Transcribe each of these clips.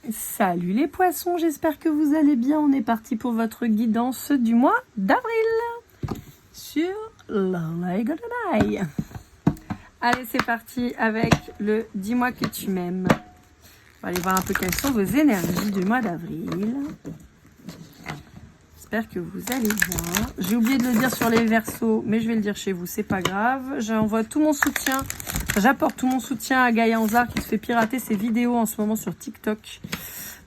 Salut les poissons, j'espère que vous allez bien. On est parti pour votre guidance du mois d'avril sur Lonely Golden Eye. Allez, c'est parti avec le Dis-moi que tu m'aimes. On va aller voir un peu quelles sont vos énergies du mois d'avril. J'espère que vous allez bien. J'ai oublié de le dire sur les Verseaux, mais je vais le dire chez vous, c'est pas grave. J'envoie tout mon soutien, j'apporte tout mon soutien à Gaïa Anzar qui se fait pirater ses vidéos en ce moment sur TikTok.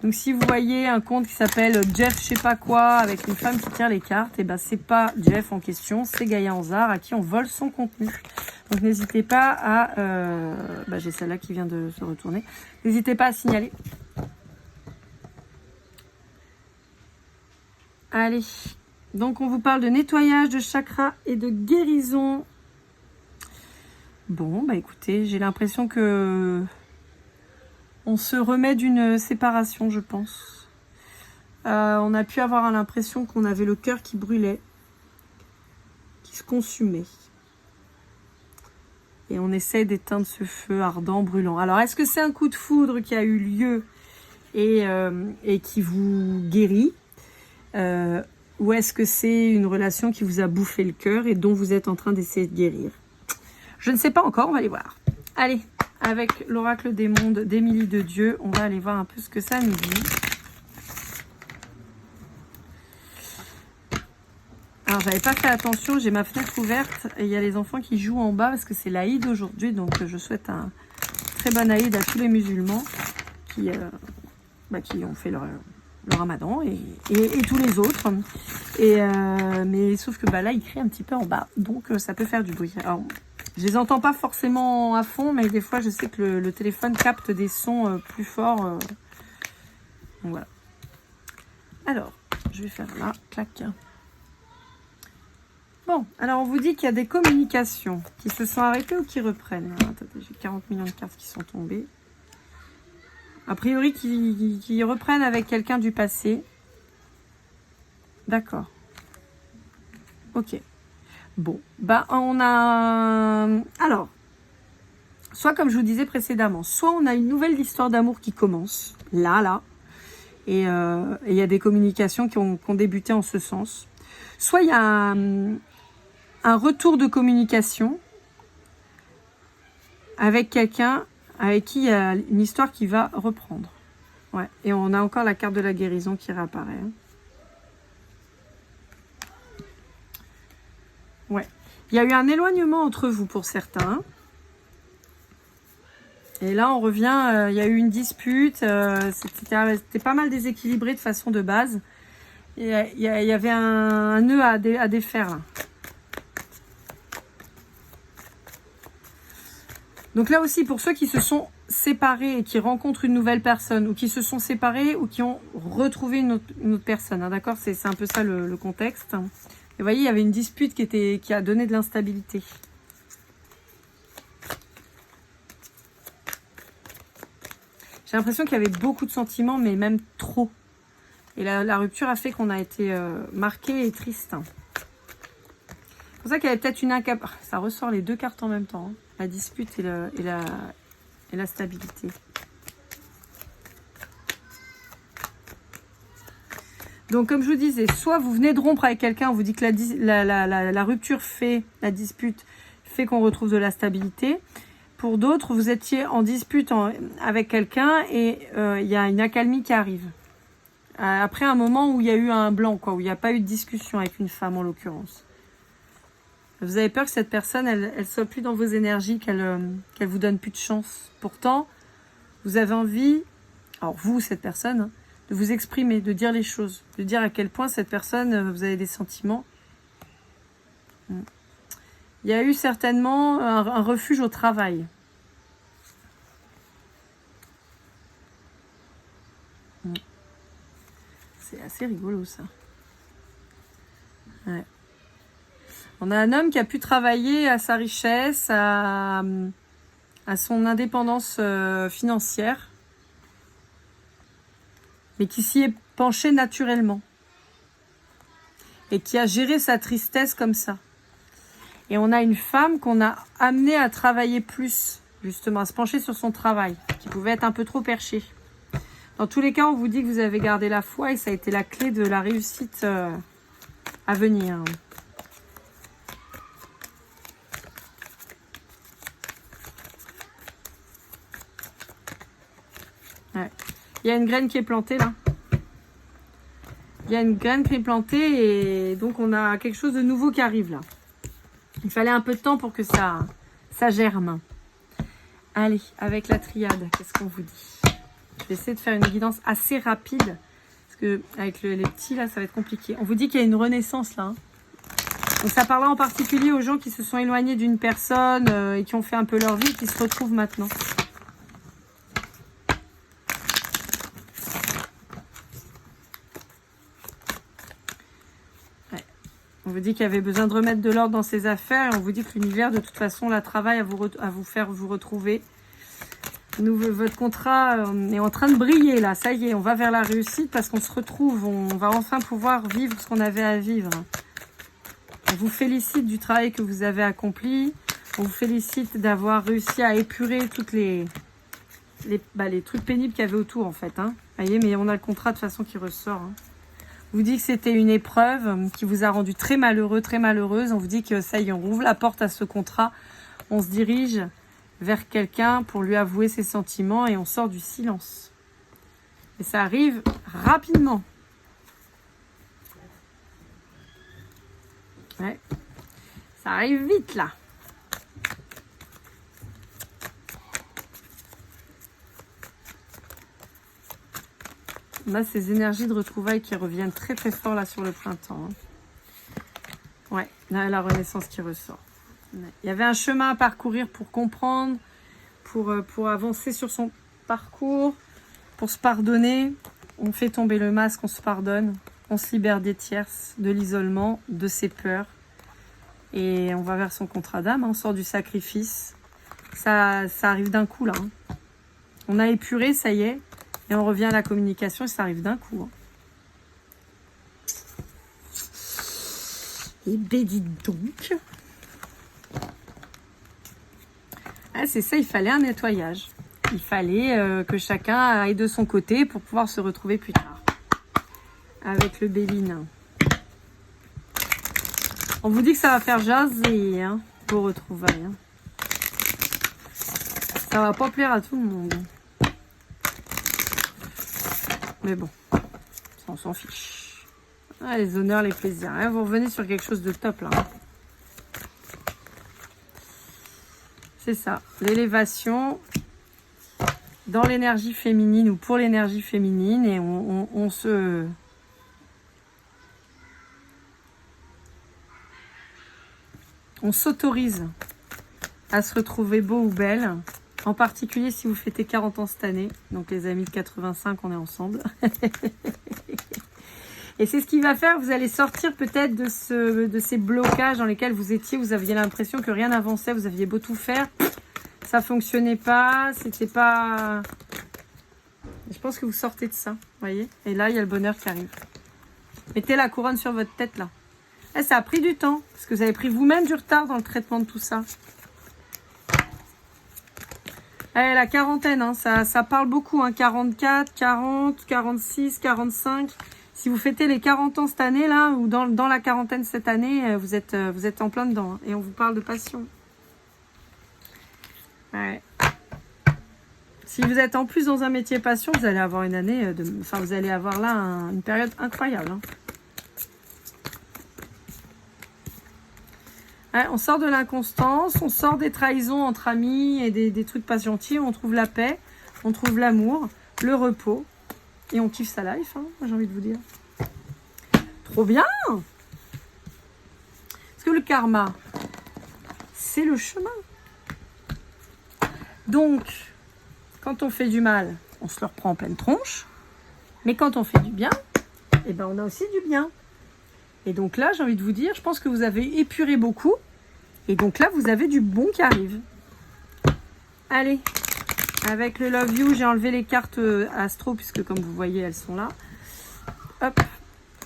Donc si vous voyez un compte qui s'appelle Jeff je sais pas quoi avec une femme qui tire les cartes, et ben c'est pas Jeff en question, c'est Gaïa Anzar à qui on vole son contenu. Donc n'hésitez pas à... j'ai celle-là qui vient de se retourner. N'hésitez pas à signaler. Allez, donc on vous parle de nettoyage de chakras et de guérison. Bon, bah écoutez, j'ai l'impression que on se remet d'une séparation, je pense. On a pu avoir l'impression qu'on avait le cœur qui brûlait, qui se consumait. Et on essaie d'éteindre ce feu ardent, brûlant. Alors, est-ce que c'est un coup de foudre qui a eu lieu et qui vous guérit ou est-ce que c'est une relation qui vous a bouffé le cœur et dont vous êtes en train d'essayer de guérir? Je ne sais pas encore, on va aller voir. Allez, avec l'oracle des mondes d'Émilie de Dieu, on va aller voir un peu ce que ça nous dit. Alors, j'avais pas fait attention, j'ai ma fenêtre ouverte et il y a les enfants qui jouent en bas parce que c'est l'Aïd aujourd'hui, donc je souhaite un très bon Aïd à tous les musulmans qui ont fait le ramadan et tous les autres. Mais sauf que là, il crie un petit peu en bas, donc ça peut faire du bruit. Alors, je les entends pas forcément à fond, mais des fois, je sais que le téléphone capte des sons plus forts. Donc voilà. Alors, je vais faire là, clac. Bon, alors on vous dit qu'il y a des communications qui se sont arrêtées ou qui reprennent. Alors, attendez, j'ai 40 millions de cartes qui sont tombées. A priori, qui reprennent avec quelqu'un du passé. D'accord. Ok. Bon, on a... Alors, soit comme je vous disais précédemment, soit on a une nouvelle histoire d'amour qui commence, là, et il y a des communications qui ont débuté en ce sens. Soit il y a un retour de communication avec quelqu'un avec qui il y a une histoire qui va reprendre. Ouais. Et on a encore la carte de la guérison qui réapparaît. Ouais. Il y a eu un éloignement entre vous pour certains. Et là, on revient, il y a eu une dispute. C'était pas mal déséquilibré de façon de base. Et il y avait un nœud à défaire. Donc là aussi, pour ceux qui se sont séparés et qui rencontrent une nouvelle personne, ou qui se sont séparés ou qui ont retrouvé une autre personne, d'accord, c'est un peu ça le contexte. Et vous voyez, il y avait une dispute qui a donné de l'instabilité. J'ai l'impression qu'il y avait beaucoup de sentiments, mais même trop. Et la rupture a fait qu'on a été marqué et triste. C'est pour ça qu'il y avait peut-être une incapacité. Ça ressort les deux cartes en même temps. Hein. La dispute et la stabilité. Donc, comme je vous disais, soit vous venez de rompre avec quelqu'un, on vous dit que la rupture fait, la dispute fait qu'on retrouve de la stabilité. Pour d'autres, vous étiez en dispute avec quelqu'un et il y a une accalmie qui arrive. Après un moment où il y a eu un blanc, quoi, où il n'y a pas eu de discussion avec une femme en l'occurrence. Vous avez peur que cette personne, elle soit plus dans vos énergies, qu'elle vous donne plus de chance. Pourtant, vous avez envie, alors vous, cette personne, hein, de vous exprimer, de dire les choses, de dire à quel point cette personne, vous avez des sentiments. Il y a eu certainement un refuge au travail. C'est assez rigolo ça. Ouais. On a un homme qui a pu travailler à sa richesse, à son indépendance financière, mais qui s'y est penché naturellement et qui a géré sa tristesse comme ça. Et on a une femme qu'on a amenée à travailler plus, justement, à se pencher sur son travail, qui pouvait être un peu trop perché. Dans tous les cas, on vous dit que vous avez gardé la foi et ça a été la clé de la réussite à venir. Ouais. Il y a une graine qui est plantée là. Il y a une graine qui est plantée et donc on a quelque chose de nouveau qui arrive là. Il fallait un peu de temps pour que ça germe. Allez, avec la triade, qu'est-ce qu'on vous dit? Je vais essayer de faire une guidance assez rapide. Parce que avec les petits là, ça va être compliqué. On vous dit qu'il y a une renaissance là. Hein. Donc ça parle en particulier aux gens qui se sont éloignés d'une personne et qui ont fait un peu leur vie, qui se retrouvent maintenant. On vous dit qu'il y avait besoin de remettre de l'ordre dans ses affaires et on vous dit que l'univers, de toute façon, la travaille à vous faire vous retrouver. Votre contrat est en train de briller là, ça y est, on va vers la réussite parce qu'on se retrouve, on va enfin pouvoir vivre ce qu'on avait à vivre. On vous félicite du travail que vous avez accompli, on vous félicite d'avoir réussi à épurer toutes les trucs pénibles qu'il y avait autour en fait. Hein. Vous voyez, mais on a le contrat de toute façon qui ressort. Hein. On vous dit que c'était une épreuve qui vous a rendu très malheureux, très malheureuse. On vous dit que ça y est, on rouvre la porte à ce contrat. On se dirige vers quelqu'un pour lui avouer ses sentiments et on sort du silence. Et ça arrive rapidement. Ouais. Ça arrive vite là. On a ces énergies de retrouvailles qui reviennent très très fort là sur le printemps. Hein. Ouais, là la renaissance qui ressort. Il y avait un chemin à parcourir pour comprendre, pour avancer sur son parcours, pour se pardonner. On fait tomber le masque, on se pardonne, on se libère des tierces, de l'isolement, de ses peurs. Et on va vers son contrat d'âme, hein. On sort du sacrifice. Ça arrive d'un coup là. Hein. On a épuré, ça y est. Et on revient à la communication et ça arrive d'un coup. Hein. Et ben dites donc. Ah, c'est ça, il fallait un nettoyage. Il fallait que chacun aille de son côté pour pouvoir se retrouver plus tard. Avec le Béline. On vous dit que ça va faire jaser, hein, vos retrouvailles. Hein. Ça va pas plaire à tout le monde. Mais bon, on s'en fiche. Ah, les honneurs, les plaisirs. Hein, vous revenez sur quelque chose de top là. C'est ça, l'élévation dans l'énergie féminine ou pour l'énergie féminine. Et on s'autorise à se retrouver beau ou belle. En particulier si vous fêtez 40 ans cette année. Donc les amis de 85, on est ensemble. Et c'est ce qui va faire, vous allez sortir peut-être de ces blocages dans lesquels vous étiez. Vous aviez l'impression que rien n'avançait, vous aviez beau tout faire. Ça fonctionnait pas, c'était pas... Je pense que vous sortez de ça, vous voyez. Et là, il y a le bonheur qui arrive. Mettez la couronne sur votre tête là. Et ça a pris du temps, parce que vous avez pris vous-même du retard dans le traitement de tout ça. Allez, la quarantaine, hein, ça parle beaucoup, hein, 44, 40, 46, 45. Si vous fêtez les 40 ans cette année, là, ou dans la quarantaine cette année, vous êtes en plein dedans. Hein, et on vous parle de passion. Ouais. Si vous êtes en plus dans un métier passion, vous allez avoir une année, vous allez avoir là une période incroyable. Hein. Ouais, on sort de l'inconstance, on sort des trahisons entre amis et des trucs pas gentils, on trouve la paix, on trouve l'amour, le repos, et on kiffe sa life, hein, j'ai envie de vous dire. Trop bien! Parce que le karma, c'est le chemin. Donc, quand on fait du mal, on se le reprend en pleine tronche, mais quand on fait du bien, eh ben on a aussi du bien. Et donc là, j'ai envie de vous dire, je pense que vous avez épuré beaucoup. Et donc là, vous avez du bon qui arrive. Allez, avec le Love You, j'ai enlevé les cartes astro, puisque comme vous voyez, elles sont là. Hop.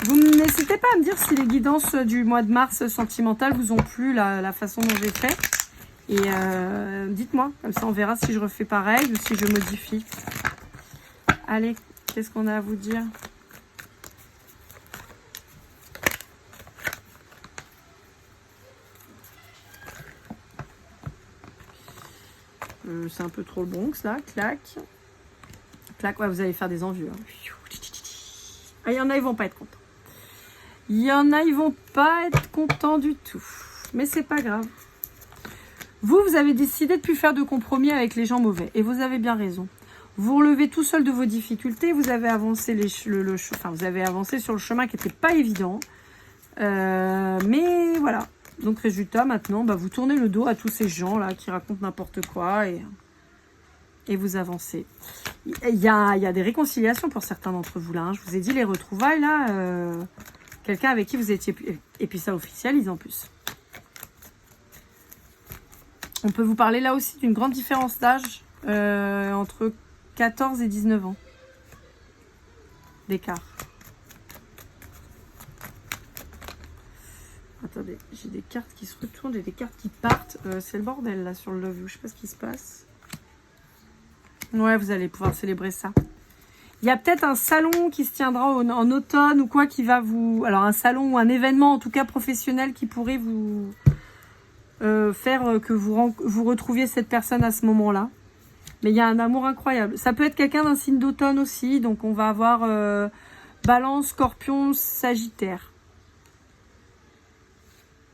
Vous n'hésitez pas à me dire si les guidances du mois de mars sentimentales vous ont plu, la façon dont j'ai fait. Et dites-moi, comme ça on verra si je refais pareil ou si je modifie. Allez, Qu'est-ce qu'on a à vous dire? C'est un peu trop le Bronx, là. Clac. Clac, ouais, vous allez faire des envieux. Hein. Ah, il y en a, ils vont pas être contents. Il y en a, ils vont pas être contents du tout. Mais c'est pas grave. Vous avez décidé de ne plus faire de compromis avec les gens mauvais. Et vous avez bien raison. Vous relevez tout seul de vos difficultés. Vous avez avancé, vous avez avancé sur le chemin qui n'était pas évident. Mais voilà. Donc résultat, maintenant, vous tournez le dos à tous ces gens-là qui racontent n'importe quoi et vous avancez. Il y a des réconciliations pour certains d'entre vous là. Hein. Je vous ai dit les retrouvailles là. Quelqu'un avec qui vous étiez... Et puis ça officialise en plus. On peut vous parler là aussi d'une grande différence d'âge entre 14 et 19 ans d'écart. Attendez, j'ai des cartes qui se retournent et des cartes qui partent. C'est le bordel là sur le Love You. Je sais pas ce qui se passe. Ouais, vous allez pouvoir célébrer ça. Il y a peut-être un salon qui se tiendra en automne ou quoi qui va vous... Alors un salon ou un événement en tout cas professionnel qui pourrait vous faire que vous retrouviez cette personne à ce moment-là. Mais il y a un amour incroyable. Ça peut être quelqu'un d'un signe d'automne aussi. Donc on va avoir Balance, Scorpion, Sagittaire.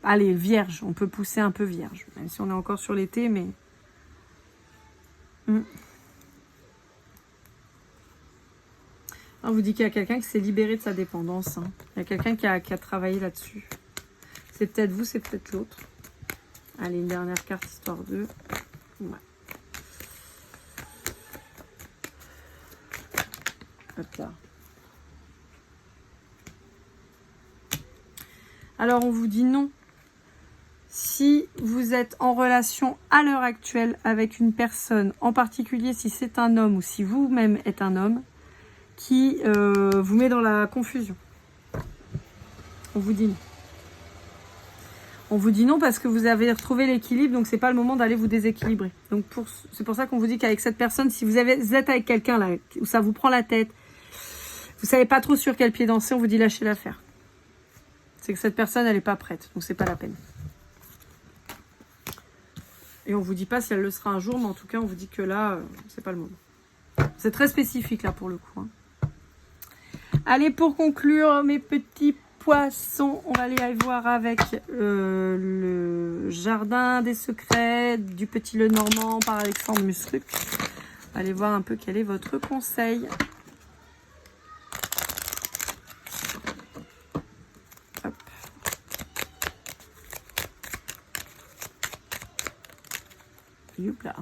Allez, Vierge. On peut pousser un peu Vierge. Même si on est encore sur l'été, mais... On vous dit qu'il y a quelqu'un qui s'est libéré de sa dépendance. Hein. Il y a quelqu'un qui a travaillé là-dessus. C'est peut-être vous, c'est peut-être l'autre. Allez, une dernière carte, histoire de... Ouais. Hop là. Alors, on vous dit non. Si vous êtes en relation à l'heure actuelle avec une personne, en particulier si c'est un homme ou si vous-même êtes un homme, qui vous met dans la confusion. On vous dit non. On vous dit non parce que vous avez retrouvé l'équilibre, donc c'est pas le moment d'aller vous déséquilibrer. Donc c'est pour ça qu'on vous dit qu'avec cette personne, si vous êtes avec quelqu'un là où ça vous prend la tête, vous savez pas trop sur quel pied danser, on vous dit lâchez l'affaire. C'est que cette personne elle est pas prête, donc c'est pas la peine. Et on vous dit pas si elle le sera un jour, mais en tout cas on vous dit que là c'est pas le moment. C'est très spécifique là pour le coup. Hein. Allez, pour conclure, mes petits poissons, on va aller voir avec le Jardin des secrets du Petit Lenormand par Alexandre Musruc. Allez voir un peu quel est votre conseil. Hop. Youpla.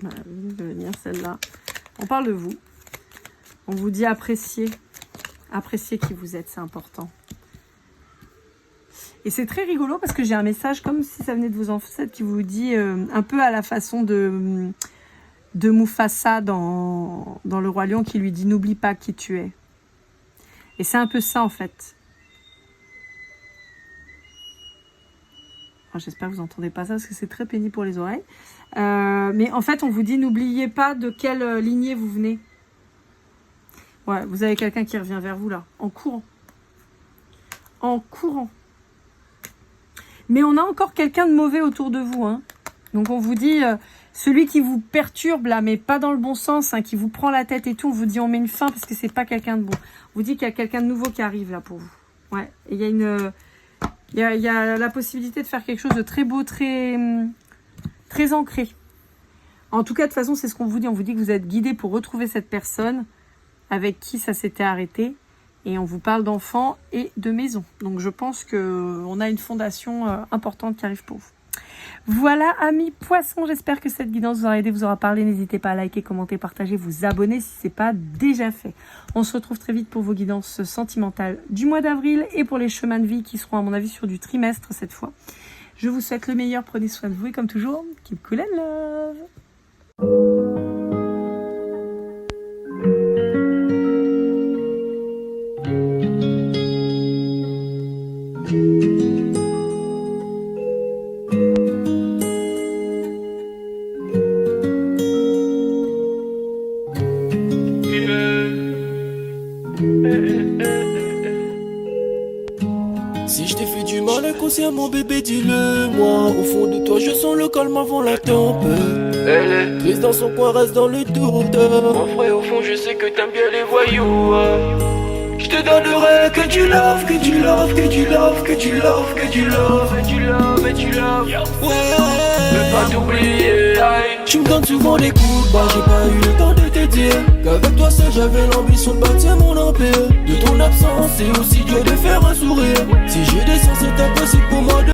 Voilà, je vais venir celle-là. On parle de vous. On vous dit apprécier. Apprécier qui vous êtes, c'est important. Et c'est très rigolo parce que j'ai un message comme si ça venait de vos ancêtres qui vous dit un peu à la façon de Mufasa dans Le Roi Lion qui lui dit « N'oublie pas qui tu es ». Et c'est un peu ça en fait. J'espère que vous n'entendez pas ça parce que c'est très pénible pour les oreilles. Mais en fait, on vous dit, n'oubliez pas de quelle lignée vous venez. Ouais, vous avez quelqu'un qui revient vers vous là, en courant. En courant. Mais on a encore quelqu'un de mauvais autour de vous. Hein. Donc on vous dit, celui qui vous perturbe là, mais pas dans le bon sens, hein, qui vous prend la tête et tout, on vous dit on met une fin parce que c'est pas quelqu'un de bon. On vous dit qu'il y a quelqu'un de nouveau qui arrive là pour vous. Ouais, et il y a une... Il y a la possibilité de faire quelque chose de très beau, très ancré. En tout cas, de toute façon, c'est ce qu'on vous dit. On vous dit que vous êtes guidé pour retrouver cette personne avec qui ça s'était arrêté. Et on vous parle d'enfants et de maison. Donc, je pense qu'on a une fondation importante qui arrive pour vous. Voilà, amis poissons, j'espère que cette guidance vous aura aidé, vous aura parlé. N'hésitez pas à liker, commenter, partager, vous abonner si ce n'est pas déjà fait. On se retrouve très vite pour vos guidances sentimentales du mois d'avril et pour les chemins de vie qui seront à mon avis sur du trimestre cette fois. Je vous souhaite le meilleur, prenez soin de vous et comme toujours, keep cool and love. Si je t'ai fait du mal inconsciemment bébé dis-le moi. Au fond de toi je sens le calme avant la tempête. Elle est triste dans son coin, reste dans le doute. En vrai au fond je sais que t'aimes bien les voyous. Je te donnerai que du love, que du love, que du love, que du love, que du love, et du love, et du love. Ouais, ne pas t'oublier. Tu me donnes souvent des coups de barre, j'ai pas eu le temps de te dire qu'avec toi seul j'avais l'ambition de bâtir mon empire. De ton absence c'est aussi dur de faire un sourire. Si j'ai des sens c'est impossible pour moi de